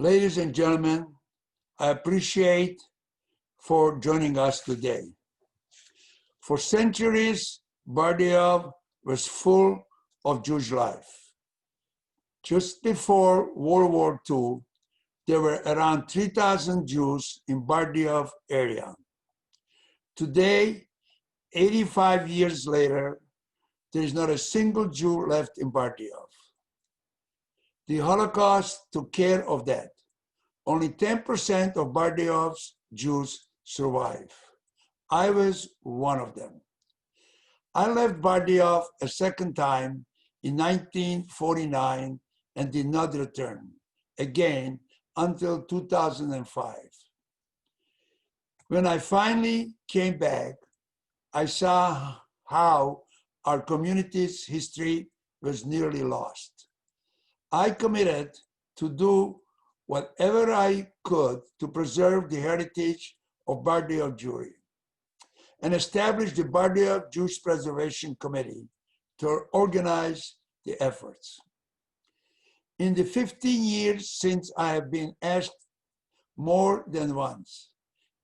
Ladies and gentlemen, I appreciate for joining us today. For centuries, Bardejov was full of Jewish life. Just before World War II, there were around 3,000 Jews in Bardejov area. Today, 85 years later, there is not a single Jew left in Bardejov. The Holocaust took care of that. Only 10% of Bardejov's Jews survive. I was one of them. I left Bardejov a second time in 1949 and did not return again until 2005. When I finally came back, I saw how our community's history was nearly lost. I committed to do whatever I could to preserve the heritage of Bardejov Jewry and establish the Bardejov Jewish Preservation Committee to organize the efforts. In the 15 years since I have been asked more than once,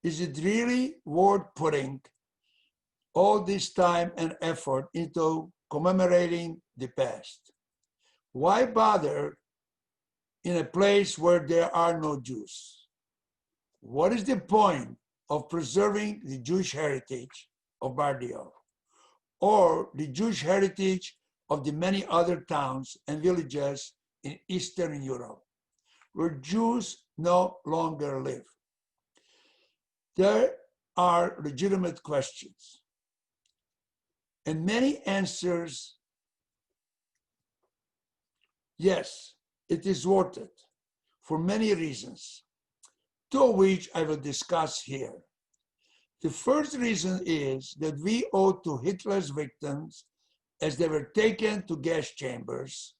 is it really worth putting all this time and effort into commemorating the past? Why bother in a place where there are no Jews? What is the point of preserving the Jewish heritage of Bardejov or the Jewish heritage of the many other towns and villages in Eastern Europe where Jews no longer live? There are legitimate questions and many answers. Yes, it is worth it for many reasons, two of which I will discuss here. The first reason is that we owe to Hitler's victims, as they were taken to gas chambers,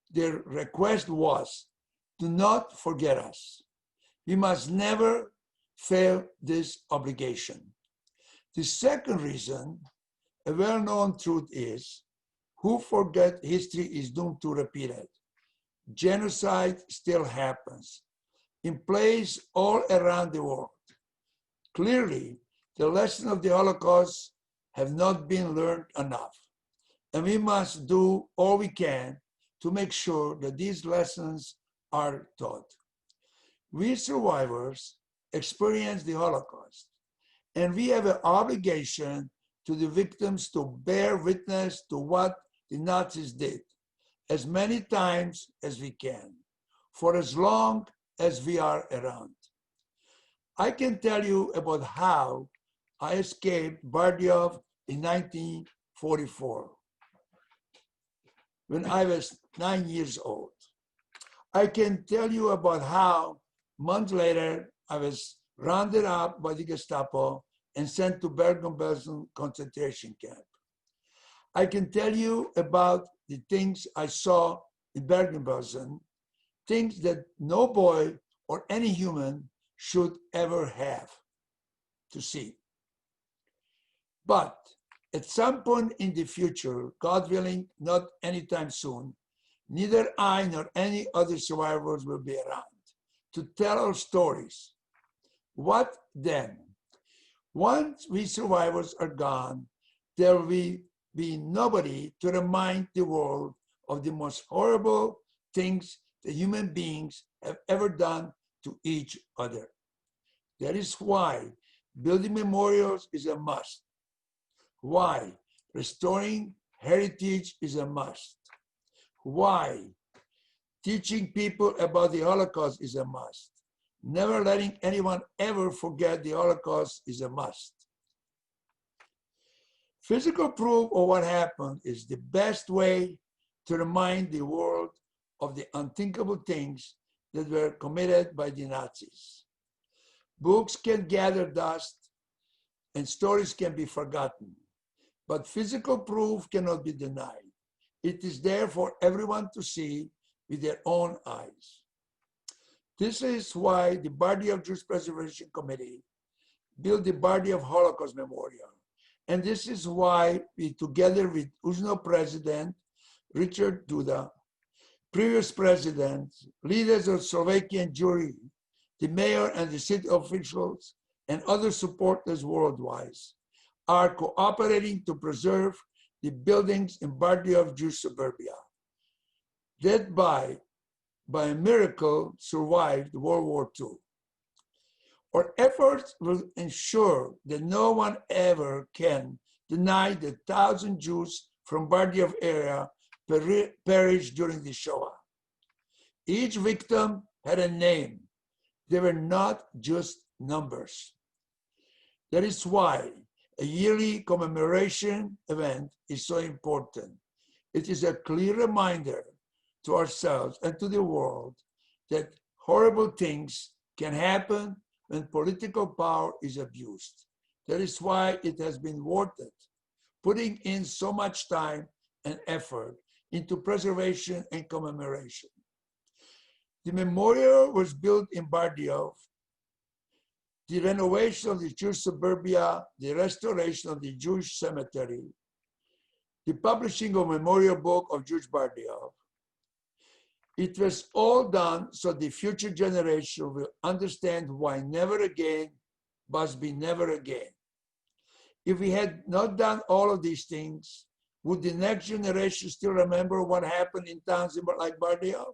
their request was, do not forget us. We must never fail this obligation. The second reason, a well-known truth is, who forget history is doomed to repeat it. Genocide still happens in places all around the world. Clearly, the lessons of the Holocaust have not been learned enough, and we must do all we can to make sure that these lessons are taught. We survivors experienced the Holocaust, and we have an obligation to the victims to bear witness to what the Nazis did as many times as we can, for as long as we are around. I can tell you about how I escaped Bardejov in 1944, when I was 9 years old. I can tell you about how months later I was rounded up by the Gestapo and sent to Bergen-Belsen concentration camp. I can tell you about the things I saw in Bergen-Belsen, things that no boy or any human should ever have to see. But at some point in the future, God willing, not anytime soon, neither I nor any other survivors will be around to tell our stories. What then? Once we survivors are gone, there will be nobody to remind the world of the most horrible things that human beings have ever done to each other. That is why building memorials is a must. Why restoring heritage is a must. Why teaching people about the Holocaust is a must. Never letting anyone ever forget the Holocaust is a must. Physical proof of what happened is the best way to remind the world of the unthinkable things that were committed by the Nazis. Books can gather dust and stories can be forgotten, but physical proof cannot be denied. It is there for everyone to see with their own eyes. This is why the Bardejov Jewish Preservation Committee built the Bardejov Holocaust Memorial. And this is why we, together with UJNO President Richard Duda, previous presidents, leaders of Slovakian Jewry, the mayor and the city officials, and other supporters worldwide are cooperating to preserve the buildings in Bardejov Jewish suburbia that by a miracle survived World War II. Our efforts will ensure that no one ever can deny that 1,000 Jews from Bardejov area perished during the Shoah. Each victim had a name. They were not just numbers. That is why a yearly commemoration event is so important. It is a clear reminder to ourselves and to the world that horrible things can happen when political power is abused. That is why it has been worth it, putting in so much time and effort into preservation and commemoration. The memorial was built in Bardejov. The renovation of the Jewish suburbia, the restoration of the Jewish cemetery, the publishing of a memorial book of Jewish Bardejov. It was all done so the future generation will understand why never again must be never again. If we had not done all of these things, would the next generation still remember what happened in towns like Bardejov?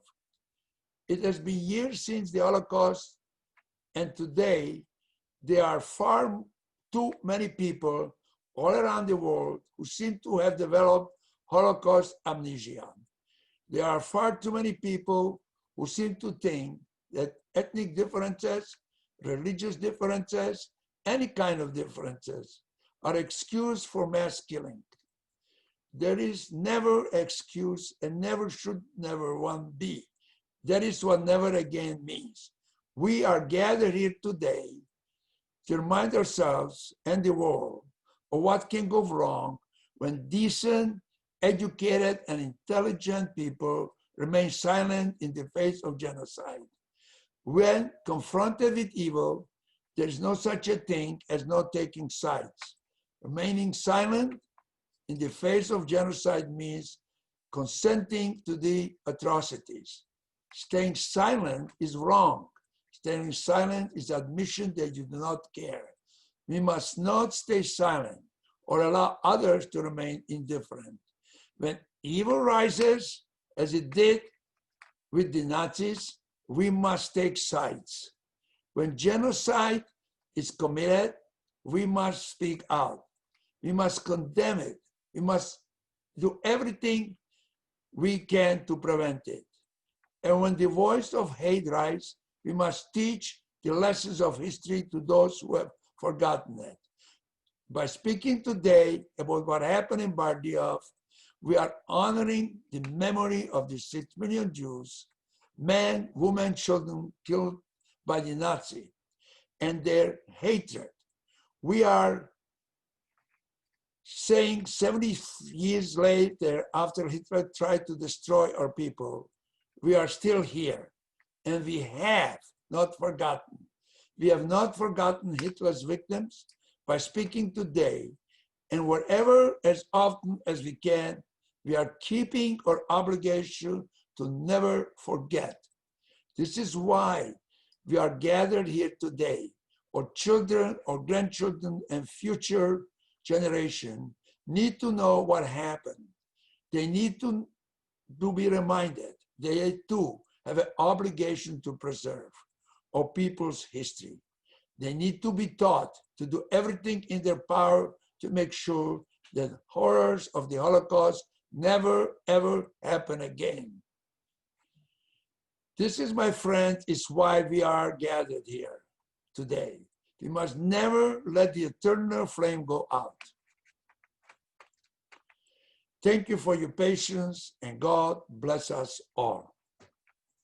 It has been years since the Holocaust, and today there are far too many people all around the world who seem to have developed Holocaust amnesia. There are far too many people who seem to think that ethnic differences, religious differences, any kind of differences are excuse for mass killing. There is never excuse and never should never one be. That is what never again means. We are gathered here today to remind ourselves and the world of what can go wrong when decent, educated, and intelligent people remain silent in the face of genocide. When confronted with evil, there is no such a thing as not taking sides. Remaining silent in the face of genocide means consenting to the atrocities. Staying silent is wrong. Staying silent is admission that you do not care. We must not stay silent or allow others to remain indifferent. When evil rises, as it did with the Nazis, we must take sides. When genocide is committed, we must speak out. We must condemn it. We must do everything we can to prevent it. And when the voice of hate rises, we must teach the lessons of history to those who have forgotten it. By speaking today about what happened in Bardejov, we are honoring the memory of the 6 million Jews, men, women, children killed by the Nazi, and their hatred. We are saying 70 years later, after Hitler tried to destroy our people, we are still here, and we have not forgotten. We have not forgotten Hitler's victims. By speaking today, and wherever as often as we can, we are keeping our obligation to never forget. This is why we are gathered here today. Our children, our grandchildren, and future generation need to know what happened. They need to be reminded. They too have an obligation to preserve our people's history. They need to be taught to do everything in their power to make sure that horrors of the Holocaust never, ever happen again. This is, my friend, is why we are gathered here today. We must never let the eternal flame go out. Thank you for your patience, and God bless us all.